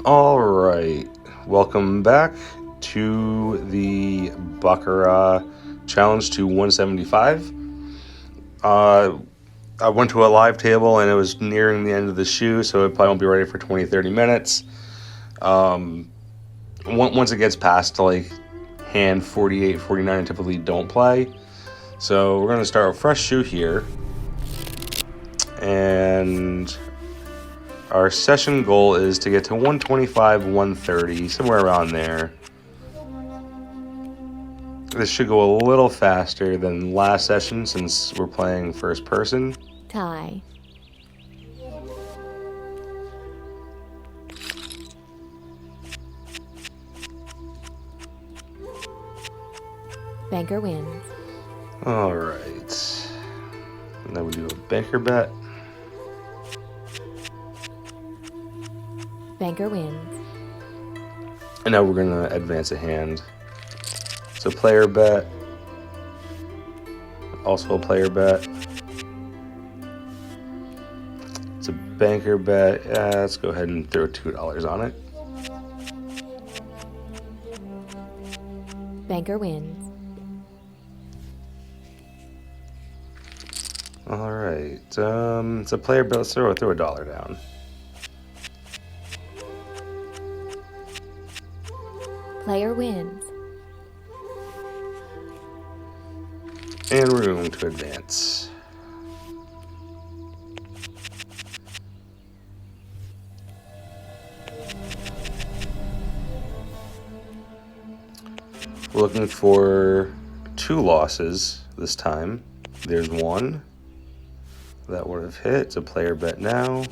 All right, welcome back to the Baccarat challenge to 175. I went to a live table and it was nearing the end of the shoe, so it probably won't be ready for 20-30 minutes. Once it gets past like hand 48, 49, I typically don't play. So we're going to start a fresh shoe here. And our session goal is to get to 125, 130, somewhere around there. This should go a little faster than last session since we're playing first person. Tie. Banker wins. All right. And then we do a banker bet. Banker wins. And now we're going to advance a hand. It's a player bet. Also a player bet. It's a banker bet. Yeah, let's go ahead and throw $2 on it. Banker wins. All right. It's a player bet. Let's throw $1 down. Player wins. And we're going to advance. We're looking for 2 losses this time. There's one. That would have hit. It's a player bet now.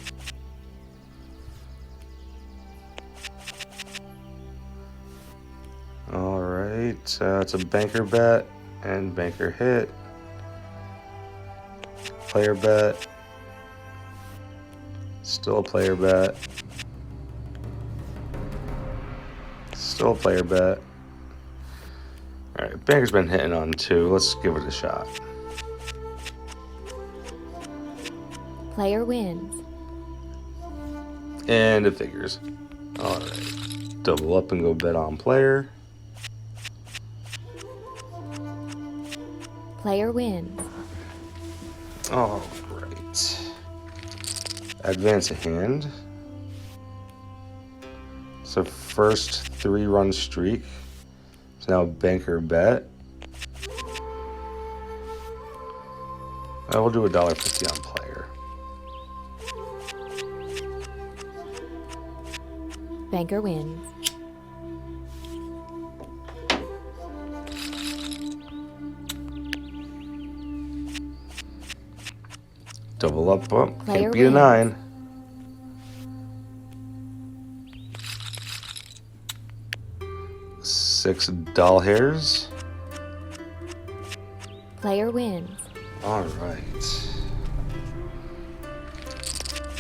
All right. It's a banker bet and banker hit. Player bet. Still a player bet. Still a player bet. All right. Banker's been hitting on 2. Let's give it a shot. Player wins. And it figures. All right. Double up and go bet on player. Player wins. All right. Advance a hand. So first 3-run streak. So now banker bet. We'll do $1.50 on player. Banker wins. Double up. Oh, Player can't beat a wins. 9. $6 hairs. Player wins. All right.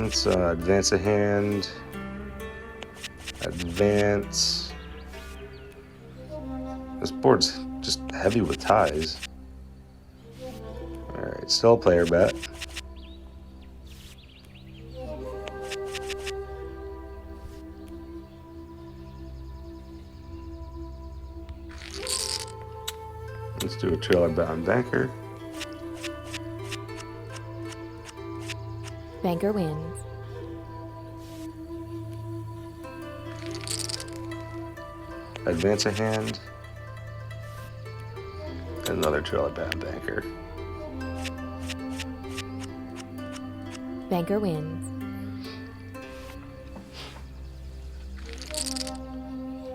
Let's advance a hand. Advance. This board's just heavy with ties. All right, still a player bet. Let's do a $2 bet on banker. Banker wins. Advance a hand. And another $2 bet on banker. Banker wins.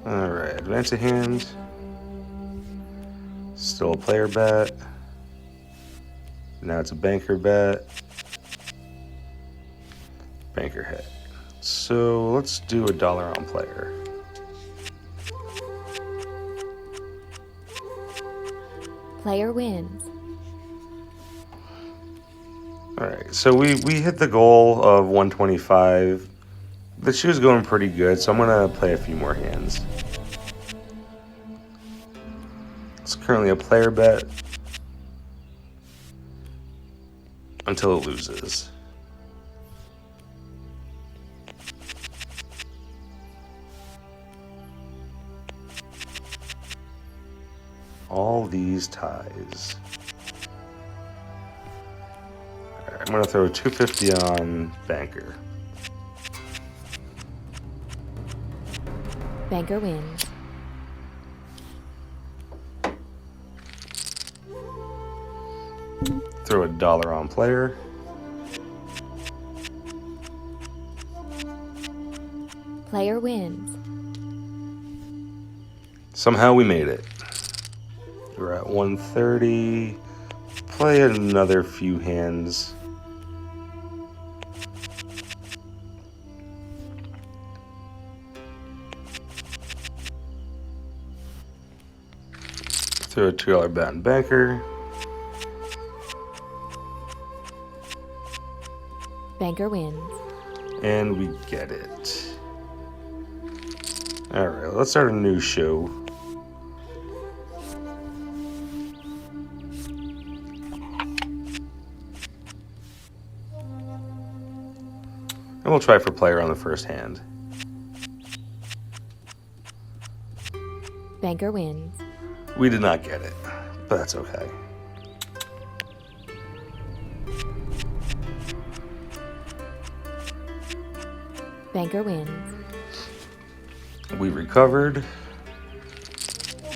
All right, advance a hand. Still a player bet. Now it's a banker bet. Banker hit. So let's do $1 on player. Player wins. All right, so we hit the goal of 125. The shoe's going pretty good, so I'm gonna play a few more hands. It's currently a player bet until it loses. all these ties. All right, I'm going to throw a 250 on Banker. Banker wins. Throw a dollar on Player. Player wins. Somehow we made it. We're at 130. Play another few hands. Throw a $2 bet on Banker. Banker wins. And we get it. Alright, let's start a new show. And we'll try for player on the first hand. Banker wins. We did not get it, but that's okay. Banker wins. We recovered.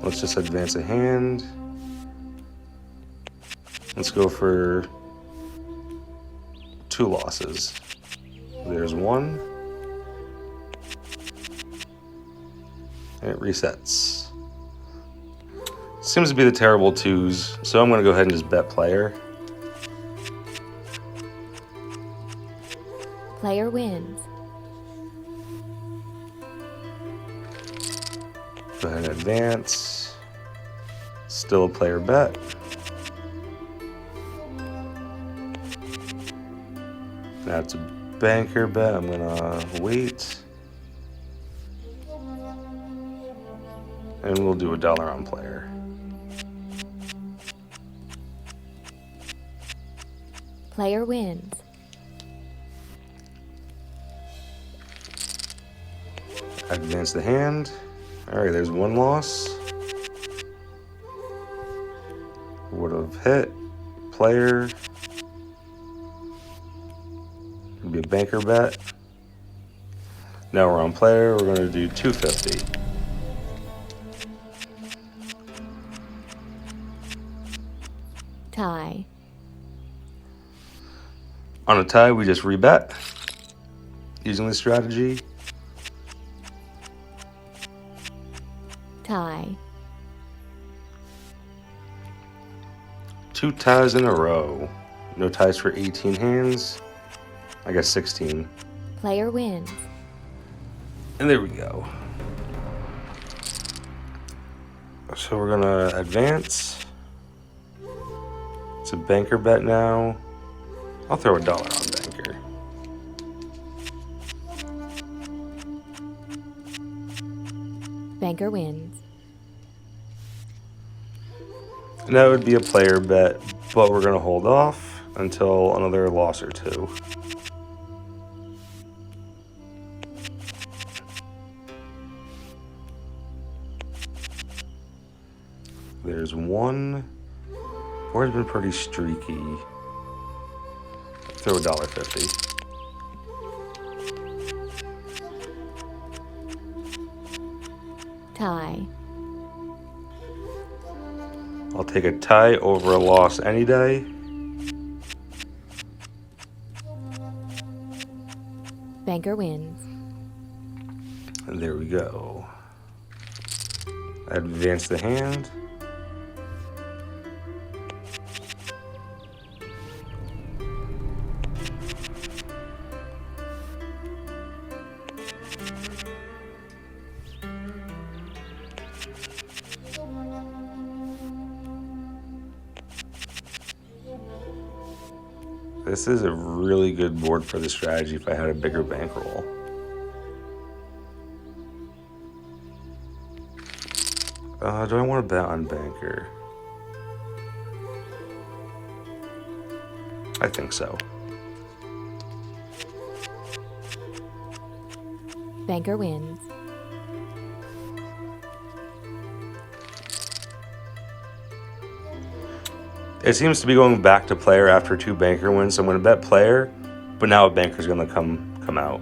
Let's just advance a hand. Let's go for 2 losses. There's 1. And it resets. Seems to be the terrible 2s, so I'm going to go ahead and just bet player. Player wins. Go ahead and advance. Still a player bet. Now it's a banker bet. I'm gonna wait. And we'll do a dollar on player. Player wins. Advance the hand. Alright, there's 1 loss. Would have hit. Player. Could be a banker bet. Now we're on player. We're going to do 250. Tie. On a tie, we just rebet. Using this strategy. Tie. 2 ties in a row. No ties for 18 hands. I guess 16. Player wins. And there we go. So we're gonna advance. It's a banker bet now. I'll throw a dollar on banker. Banker wins. And that would be a player bet, but we're gonna hold off until another loss or 2. There's 1. Board's been pretty streaky. Throw $1.50. Tie. I'll take a tie over a loss any day. Banker wins. And there we go. Advance the hand. This is a really good board for the strategy if I had a bigger bankroll. Do I want to bet on banker? I think so. Banker wins. It seems to be going back to player after 2 banker wins. So I'm going to bet player, but now a banker's going to come out.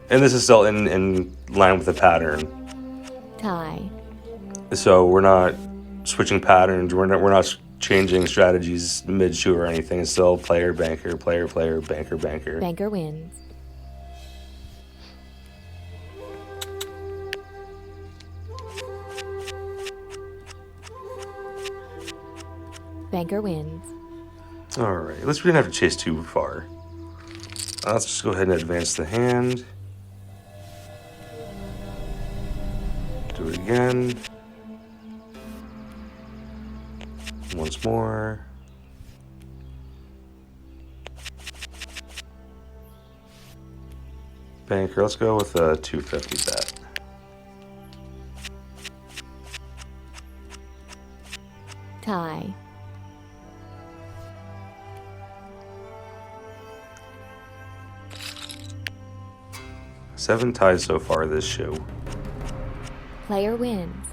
And this is still in line with the pattern. Tie. So we're not switching patterns. We're not changing strategies mid-shoe or anything. It's still player, banker, player, player, banker, banker. Banker wins. Banker wins. All right, at least we didn't have to chase too far. Let's just go ahead and advance the hand. Do it again. Once more. Banker, let's go with a 250 bet. Tie. Seven ties so far this show. Player wins.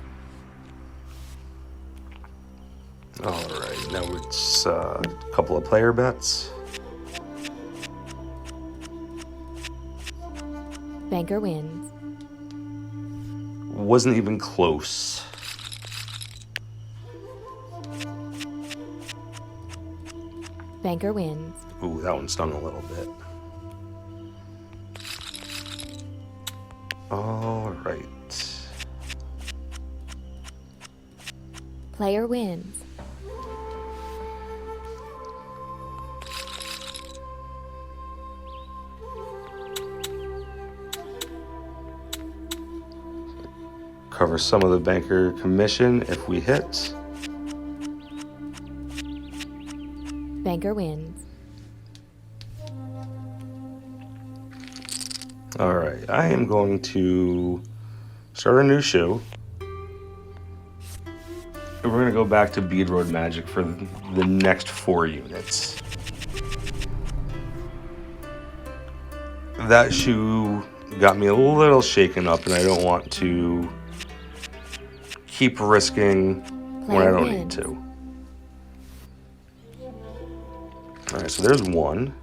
All right, now it's a couple of player bets. Banker wins. Wasn't even close. Banker wins. Ooh, that one stung a little bit. All right. Player wins. Cover some of the banker commission if we hit. Banker wins. All right, I am going to start a new show. And we're going to go back to Bead Road Magic for the next 4 units. That shoe got me a little shaken up, and I don't want to keep risking when I don't need to. All right, so there's one.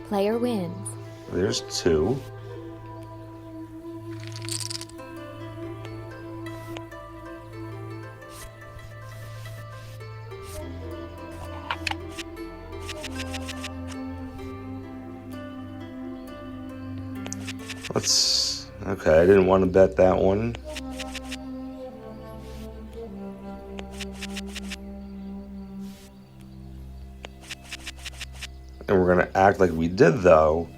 Player wins. There's two. Okay, I didn't want to bet that one. And we're going to act like we did, though.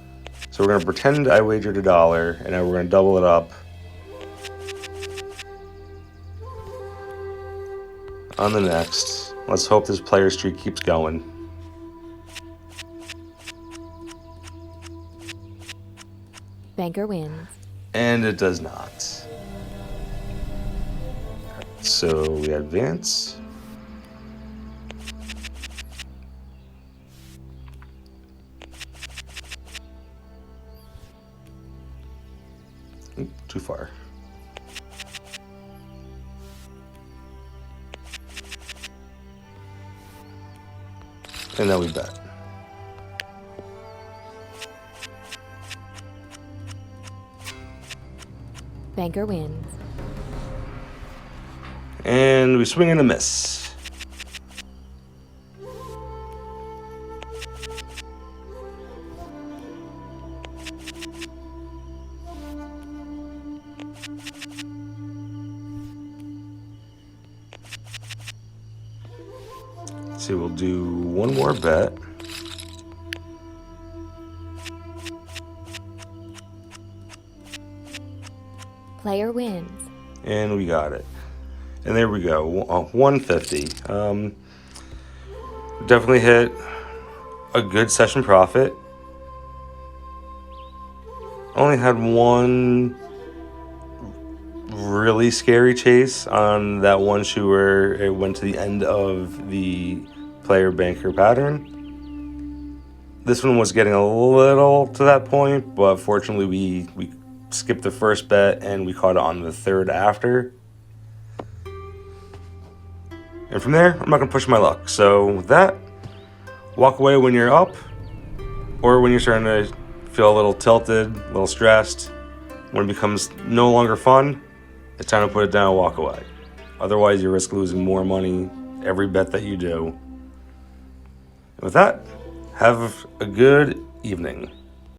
So we're going to pretend I wagered $1, and now we're going to double it up on the next. Let's hope this player streak keeps going. Banker wins. And it does not. So we advance. Oop, too far. And now we bet. Banker wins. And we swing and a miss. Let's see, we'll do one more bet. Player wins. And we got it. And there we go, 150. Definitely hit a good session profit. Only had one really scary chase on that one shoe where it went to the end of the player banker pattern. This one was getting a little to that point, but fortunately we skipped the first bet and we caught it on the third after. And from there, I'm not going to push my luck. So with that, walk away when you're up, or when you're starting to feel a little tilted, a little stressed. When it becomes no longer fun, it's time to put it down and walk away. Otherwise, you risk losing more money every bet that you do. And with that, have a good evening.